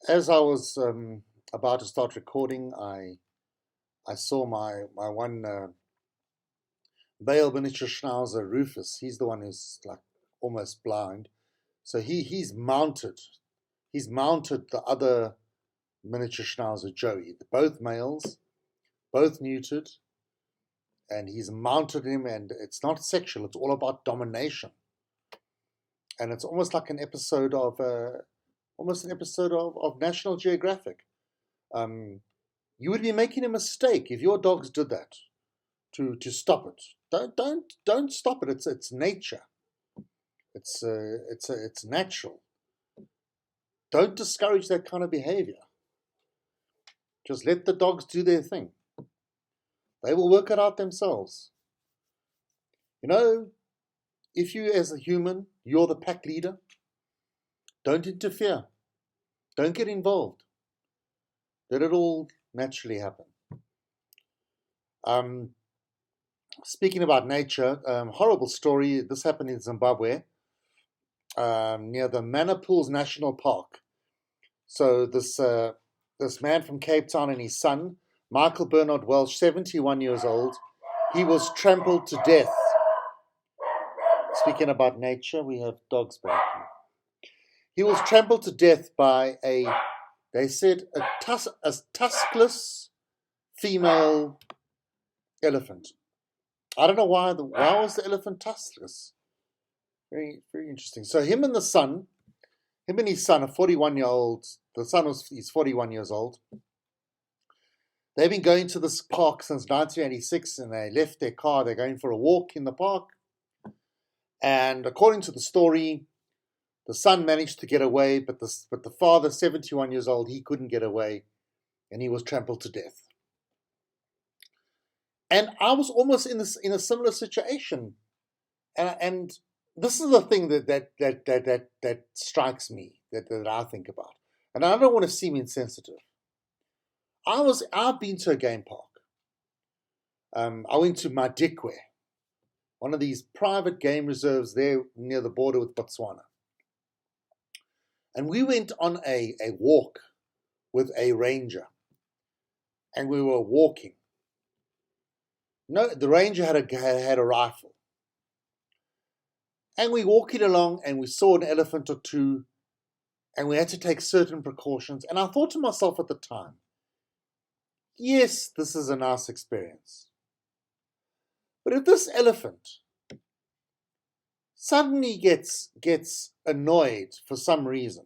As I was about to start recording, I saw my one male miniature schnauzer, Rufus. He's the one who's like almost blind. So he's mounted. He's mounted the other miniature schnauzer, Joey. Both males, both neutered, and he's mounted him. And it's not sexual. It's all about domination. And it's almost like an episode of National Geographic. You would be making a mistake if your dogs did that to stop it. Don't stop it. It's nature. It's natural. Don't discourage that kind of behavior. Just let the dogs do their thing. They will work it out themselves. You know, if you as a human, you're the pack leader, don't interfere. Don't get involved. Let it all naturally happen. Speaking about nature, horrible story. This happened in Zimbabwe, near the Manapools National Park. So this man from Cape Town and his son, Michael Bernard Welsh, 71 years old, he was trampled to death. Speaking about nature, we have dogs barking. He was trampled to death by they said, a tuskless female elephant. I don't know why was the elephant tuskless? Very, very interesting. So him and his son, a 41-year-old, he's 41 years old. They've been going to this park since 1986, and they left their car. They're going for a walk in the park. And according to the story, the son managed to get away, but the father, 71 years old, he couldn't get away, and he was trampled to death. And I was almost in a similar situation, and this is the thing that strikes me, that I think about, and I don't want to seem insensitive. I've been to a game park. I went to Madikwe, one of these private game reserves there near the border with Botswana. And we went on a walk with a ranger. And we were walking. No, the ranger had a rifle. And we walking along and we saw an elephant or two. And we had to take certain precautions. And I thought to myself at the time, yes, this is a nice experience. But if this elephant suddenly gets annoyed for some reason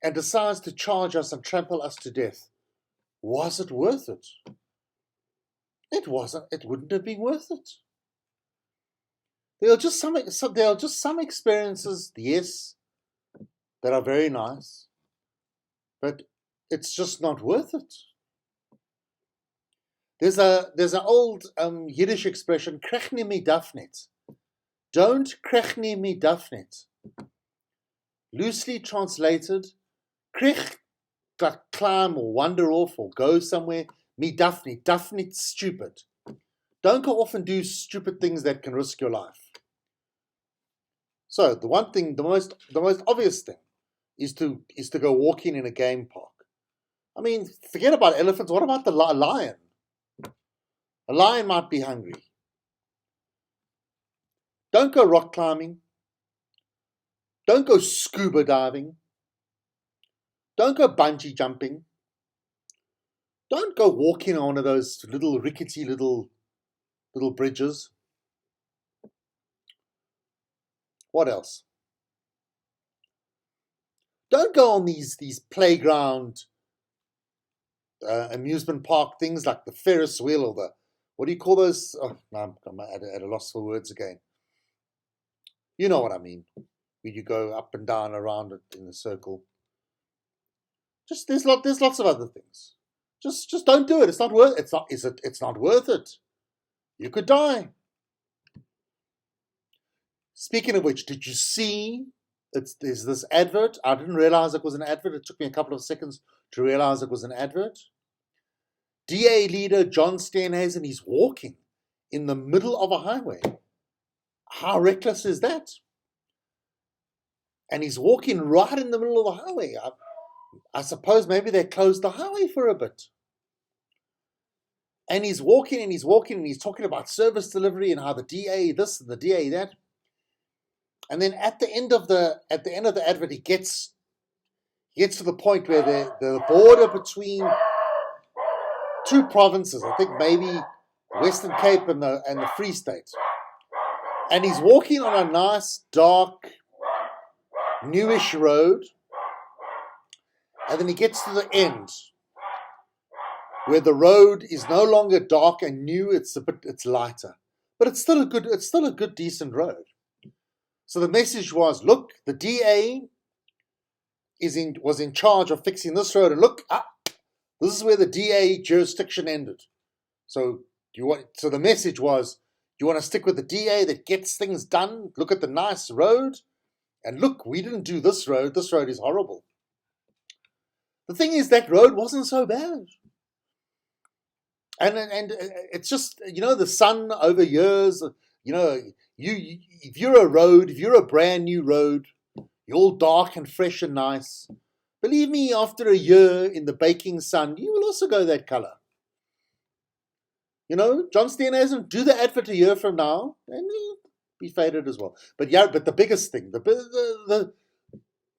and decides to charge us and trample us to death, was it worth it? It wasn't. It wouldn't have been worth it. There are just some experiences, yes, that are very nice, but it's just not worth it. There's an old Yiddish expression, krechne mi dafnet. Don't krechne mi dafnet. Loosely translated, krech, climb or wander off or go somewhere. Mi dafnet. Dafnet, stupid. Don't go off and do stupid things that can risk your life. So the most obvious thing is to go walking in a game park. I mean, forget about elephants. What about the lion? A lion might be hungry. Don't go rock climbing. Don't go scuba diving. Don't go bungee jumping. Don't go walking on one of those little rickety little bridges. What else? Don't go on these playground amusement park things like the Ferris wheel or the, what do you call those? Oh, no, I'm at a loss for words again. You know what I mean. Where you go up and down around it in a circle. Just there's lots of other things. Just don't do it. It's not worth. It's not worth it. You could die. Speaking of which, did you see? There's this advert. I didn't realize it was an advert. It took me a couple of seconds to realize it was an advert. DA leader John Steenhuizen, he's walking in the middle of a highway. How reckless is that? And he's walking right in the middle of the highway. I suppose maybe they closed the highway for a bit. And he's walking and he's walking and he's talking about service delivery and how the DA this and the DA that. And then at the end of the advert, he gets to the point where the border between two provinces, I think maybe Western Cape and the Free State. And he's walking on a nice, dark, newish road. And then he gets to the end, where the road is no longer dark and new, it's lighter. But it's still a good, decent road. So the message was, look, the DA was in charge of fixing this road, and look, this is where the DA jurisdiction ended. So the message was, you want to stick with the DA that gets things done? Look at the nice road, and look, we didn't do this road. This road is horrible. The thing is, that road wasn't so bad. And it's just, the sun over years, if you're a brand new road, you're all dark and fresh and nice. Believe me, after a year in the baking sun, you will also go that color. John Steenhuizen, do the advert a year from now, and he'll be faded as well. But the biggest thing, the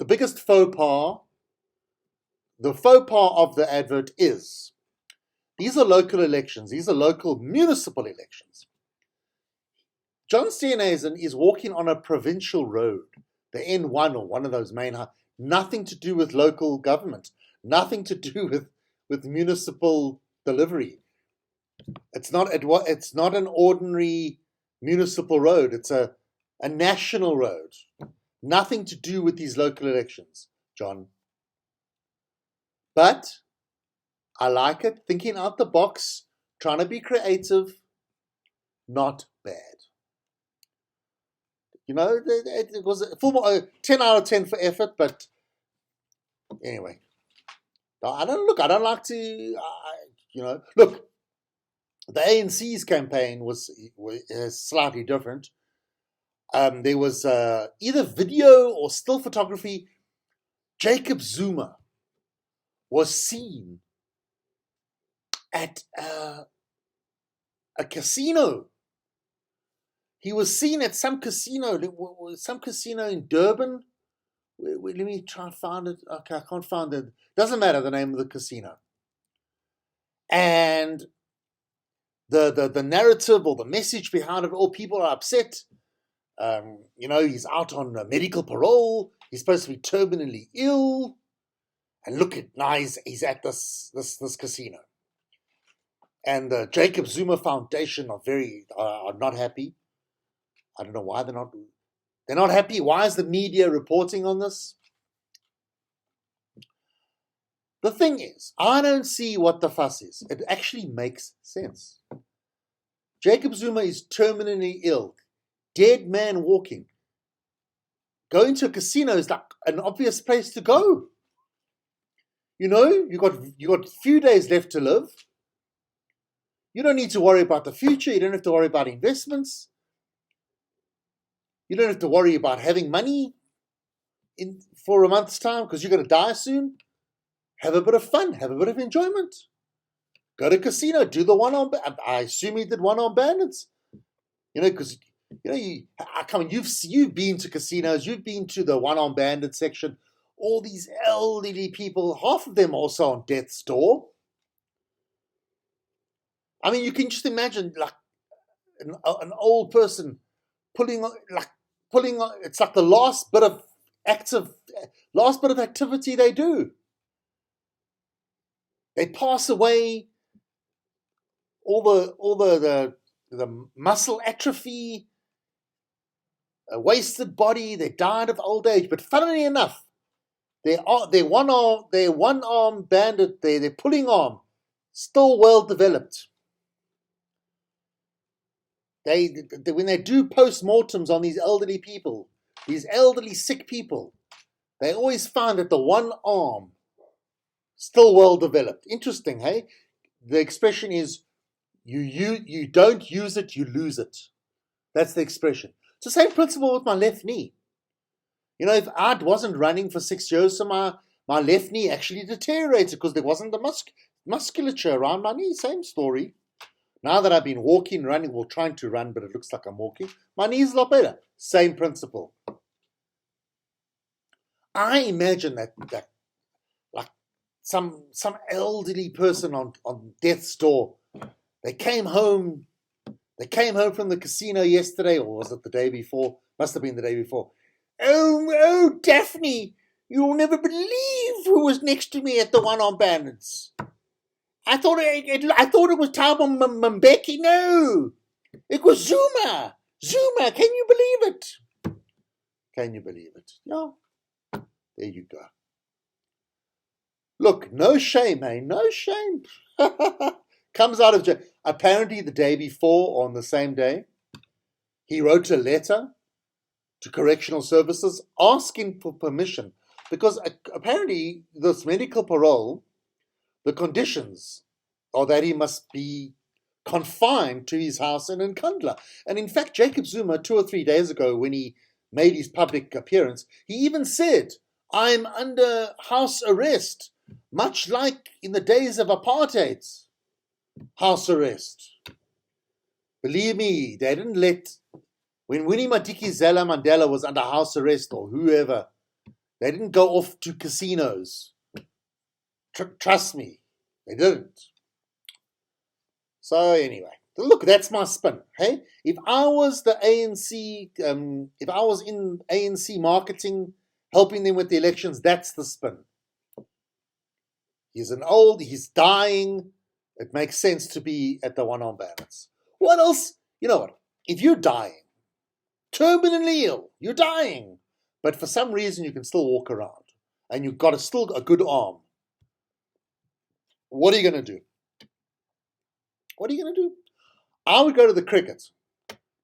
biggest faux pas, the faux pas of the advert is, these are local elections. These are local municipal elections. John Steenhuizen is walking on a provincial road, the N1 or one of those main, nothing to do with local government, nothing to do with municipal delivery. It's not an ordinary municipal road. It's a national road. Nothing to do with these local elections, John. But I like it. Thinking out the box, trying to be creative, not bad. It was a full 10 out of 10 for effort, but anyway. I don't like to, look, the ANC's campaign was slightly different. There was either video or still photography. Jacob Zuma was seen at a casino. He was seen at some casino in Durban. Let me try and find it. Okay, I can't find it. Doesn't matter the name of the casino. And the narrative or the message behind it, all people are upset. He's out on medical parole. He's supposed to be terminally ill. And look at now he's at this casino. And the Jacob Zuma Foundation are not happy. I don't know why they're not happy. Why is the media reporting on this? The thing is, I don't see what the fuss is. It actually makes sense. Jacob Zuma is terminally ill. Dead man walking. Going to a casino is like an obvious place to go. You got a few days left to live. You don't need to worry about the future. You don't have to worry about investments. You don't have to worry about having money for a month's time because you're going to die soon. Have a bit of fun. Have a bit of enjoyment. Go to a casino. Do the one-arm. I assume he did one-arm bandits. Because you've been to casinos. You've been to the one-arm bandit section. All these elderly people. Half of them also on death's door. I mean, you can just imagine like an old person pulling on. It's like the last bit of activity they do. They pass away. All the muscle atrophy, a wasted body. They died of old age. But funnily enough, their one-arm bandit, their pulling arm, still well developed. When they do post-mortems on these elderly people, these elderly sick people, they always find that the one arm still well developed. Interesting, hey? The expression is, you don't use it, you lose it. That's the expression. It's the same principle with my left knee. If I wasn't running for 6 years, so my my left knee actually deteriorated because there wasn't the musculature around my knee. Same story. Now that I've been walking, running, well, trying to run, but it looks like I'm walking, my knee's a lot better. Same principle. I imagine that like some elderly person on death's door, they came home from the casino yesterday, or was it the day before? Must have been the day before. Oh, Daphne, you'll never believe who was next to me at the one on Bandits. I thought it was Thabo Mbeki. No, it was Zuma. Zuma, can you believe it? Can you believe it? Yeah, there you go. Look, no shame, eh? No shame. Comes out of jail. Apparently the day before, or on the same day, he wrote a letter to correctional services asking for permission, because apparently this medical parole, the conditions are that he must be confined to his house in Nkandla. And in fact, Jacob Zuma, 2 or 3 days ago, when he made his public appearance, he even said, I'm under house arrest, much like in the days of apartheid. House arrest. Believe me, they didn't let, when Winnie Madikizela Mandela was under house arrest or whoever, they didn't go off to casinos. Trust me, they didn't. So anyway, look, that's my spin. Hey, if I was the ANC, if I was in ANC marketing, helping them with the elections, that's the spin. He's dying. It makes sense to be at the one on Bandits. What else? You know what? If you're dying, terminally ill, you're dying, but for some reason you can still walk around and you've got still a good arm, what are you going to do? What are you going to do? I would go to the cricket.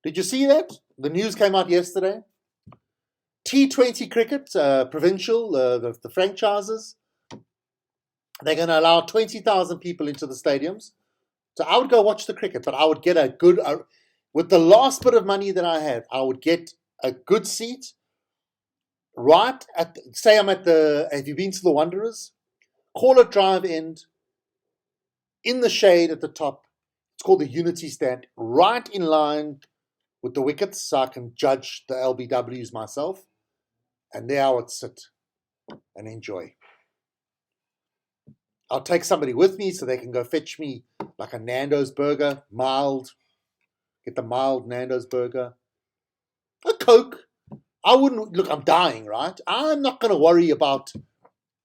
Did you see that? The news came out yesterday. T20 cricket, provincial, the franchises. They're going to allow 20,000 people into the stadiums. So I would go watch the cricket, but I would get a good, with the last bit of money that I had, I would get a good seat right at, say I'm at the, have you been to the Wanderers? Call it drive end, in the shade at the top. It's called the Unity Stand, right in line with the wickets, so I can judge the LBWs myself. And there I would sit and enjoy. I'll take somebody with me so they can go fetch me like a Nando's burger, mild. Get the mild Nando's burger. A Coke. I wouldn't, look, I'm dying, right? I'm not going to worry about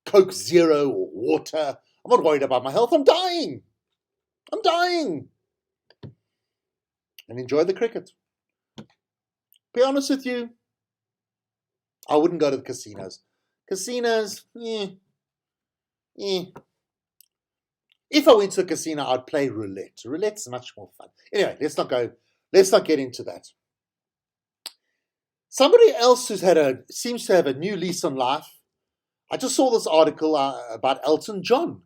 Coke Zero or water. I'm not worried about my health. I'm dying. I'm dying. And enjoy the cricket. Be honest with you, I wouldn't go to the casinos. Casinos, If I went to a casino, I'd play roulette. Roulette's much more fun. Anyway, let's not get into that. Somebody else seems to have a new lease on life. I just saw this article about Elton John.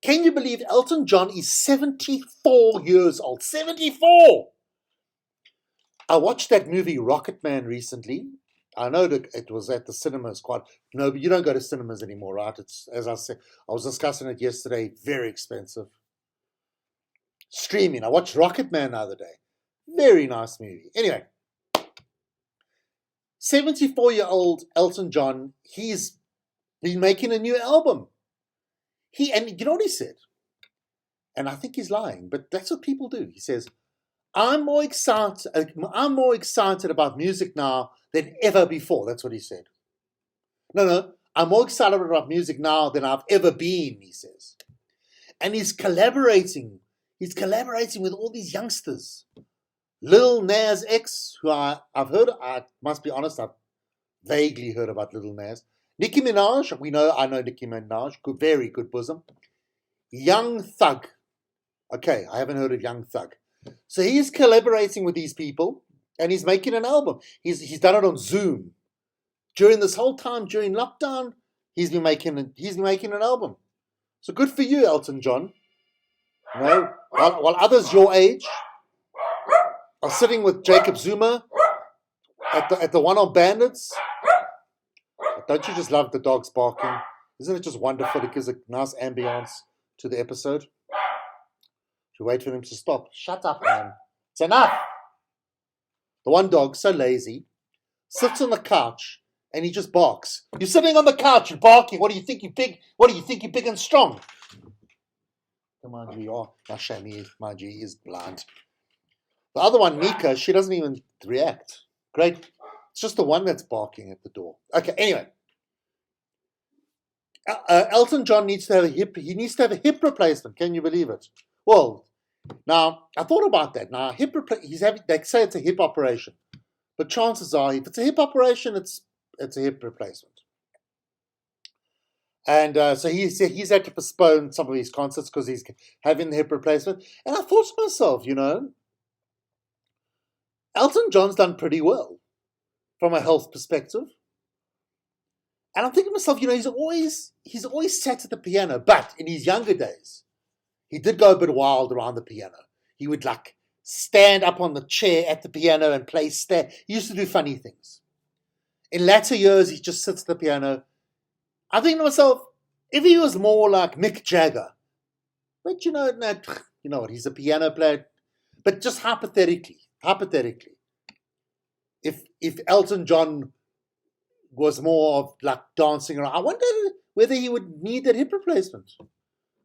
Can you believe Elton John is 74 years old? 74! I watched that movie Rocket Man recently. I know that it was at the cinemas no, but you don't go to cinemas anymore, right? It's, as I said, I was discussing it yesterday, very expensive. Streaming. I watched Rocket Man the other day. Very nice movie. Anyway, 74-year-old Elton John, he's been making a new album. And you know what he said? And I think he's lying, but that's what people do. He says, I'm more excited about music now than ever before. That's what he said. No, I'm more excited about music now than I've ever been, he says. And he's collaborating. He's collaborating with all these youngsters. Lil Nas X, who I've heard, I must be honest, I've vaguely heard about Lil Nas. Nicki Minaj, I know Nicki Minaj, very good bosom. Young Thug. Okay, I haven't heard of Young Thug. So he's collaborating with these people and he's making an album. He's done it on Zoom. During this whole time, during lockdown, he's been making an album. So good for you, Elton John. You know, while others your age are sitting with Jacob Zuma at the one on Bandits. Don't you just love the dogs barking? Isn't it just wonderful? It gives a nice ambience to the episode. You wait for them to stop. Shut up, man. It's enough. The one dog, so lazy, sits on the couch and he just barks. You're sitting on the couch, you're barking. What do you think you're big? What do you think you're big and strong? Mind you, you are. Now, Shami, mind you, he is blind. The other one, Nika, she doesn't even react. Great. It's just the one that's barking at the door. Okay, anyway. Elton John needs to have a hip. He needs to have a hip replacement. Can you believe it? Well, now I thought about that. Now they say it's a hip operation, but chances are, if it's a hip operation, it's a hip replacement. And so he's had to postpone some of his concerts because he's having the hip replacement. And I thought to myself, Elton John's done pretty well from a health perspective. And I'm thinking to myself, he's always sat at the piano, but in his younger days, he did go a bit wild around the piano. He would stand up on the chair at the piano and play He used to do funny things. In latter years, he just sits at the piano. I think to myself, if he was more like Mick Jagger, but you know what, he's a piano player. But just hypothetically, if Elton John was more of dancing around, I wonder whether he would need that hip replacement.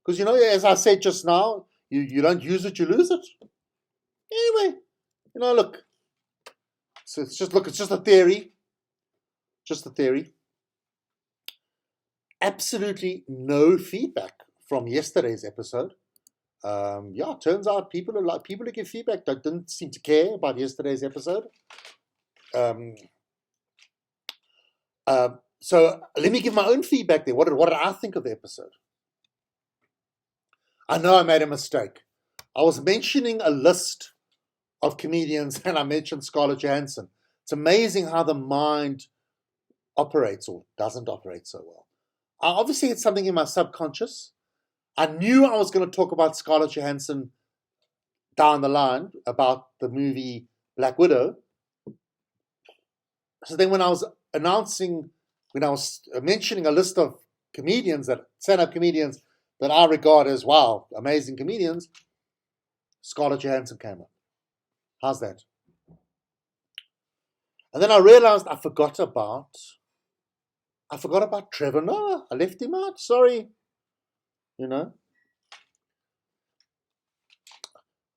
Because as I said just now, you don't use it, you lose it. Anyway, look. So it's just a theory. Just a theory. Absolutely no feedback from yesterday's episode. It turns out people who give feedback that didn't seem to care about yesterday's episode. So let me give my own feedback there. What did I think of the episode? I know I made a mistake. I was mentioning a list of comedians and I mentioned Scarlett Johansson. It's amazing how the mind operates or doesn't operate so well. I obviously had something in my subconscious. I knew I was going to talk about Scarlett Johansson down the line about the movie Black Widow. So then when I was mentioning a list of stand-up comedians that I regard as, wow, amazing comedians, Scarlett Johansson came up. How's that? And then I realized I forgot about Trevor Noah. I left him out. Sorry.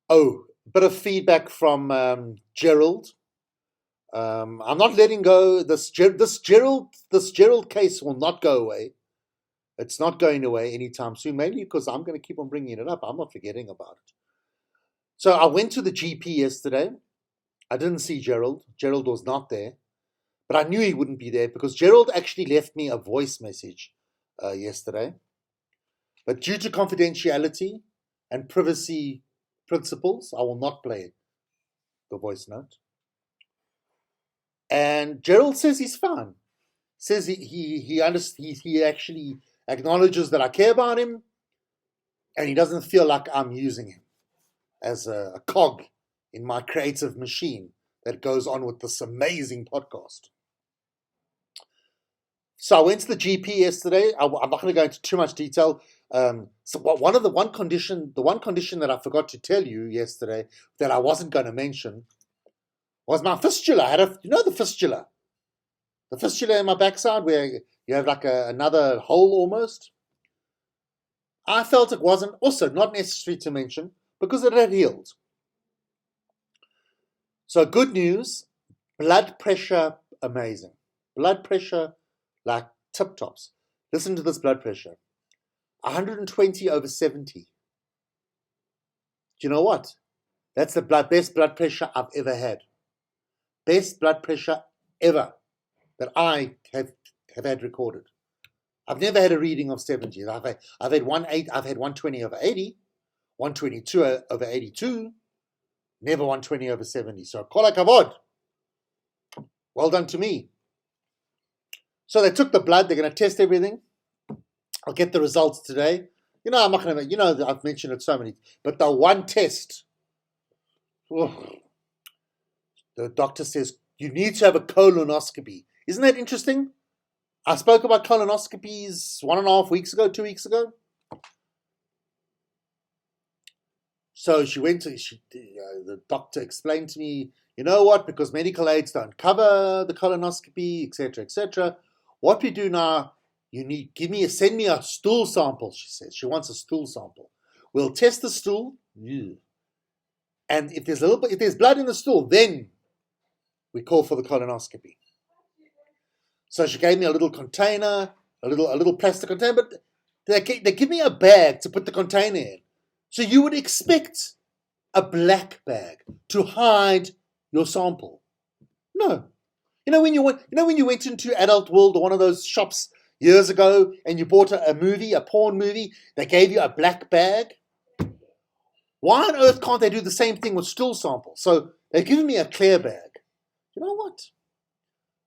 Oh, bit of feedback from Gerald. I'm not letting go. This Gerald case will not go away. It's not going away anytime soon, mainly because I'm going to keep on bringing it up. I'm not forgetting about it. So I went to the GP yesterday. I didn't see Gerald. Gerald was not there. But I knew he wouldn't be there because Gerald actually left me a voice message yesterday. But due to confidentiality and privacy principles, I will not play the voice note. And Gerald says he's fine. Says he actually acknowledges that I care about him, and he doesn't feel like I'm using him as a cog in my creative machine that goes on with this amazing podcast. So I went to the GP yesterday. I'm not going to go into too much detail. So the one condition that I forgot to tell you yesterday that I wasn't going to mention was my fistula. I had the fistula. The fistula in my backside where you have another hole almost. I felt it wasn't also not necessary to mention because it had healed. So good news, blood pressure, amazing. Blood pressure, like tip tops. Listen to this blood pressure. 120/70. Do you know what? That's the best blood pressure I've ever had. Best blood pressure ever that I have had recorded. I've never had a reading of 70. I've had 120/80, 122/82, never 120/70. So kol hakavod. Well done to me. So they took the blood. They're going to test everything. I'll get the results today. I'm not going to. I've mentioned it so many. But the one test, the doctor says you need to have a colonoscopy. Isn't that interesting? I spoke about colonoscopies 1.5 weeks ago, 2 weeks ago. So she went to, the doctor explained to me, you know what, because medical aids don't cover the colonoscopy, etc., what we do now, send me a stool sample, she says. She wants a stool sample. We'll test the stool, and if there's blood in the stool, then we call for the colonoscopy. So she gave me a little container, a little plastic container, but they give me a bag to put the container in. So you would expect a black bag to hide your sample. No. You know when you went into Adult World or one of those shops years ago and you bought a porn movie, they gave you a black bag? Why on earth can't they do the same thing with stool samples? So they've given me a clear bag. You know what?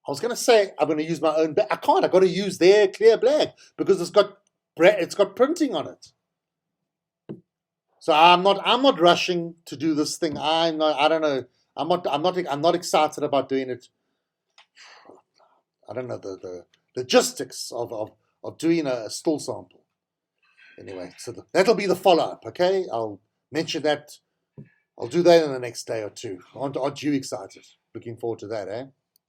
I was going to say I'm going to use my own bag. I can't. I've got to use their clear bag because it's got printing on it. So I'm not rushing to do this thing. I don't know. I'm not excited about doing it. I don't know the logistics of doing a stool sample. Anyway, so that'll be the follow-up, okay? I'll mention that. I'll do that in the next day or two. Aren't you excited? Looking forward to that, eh?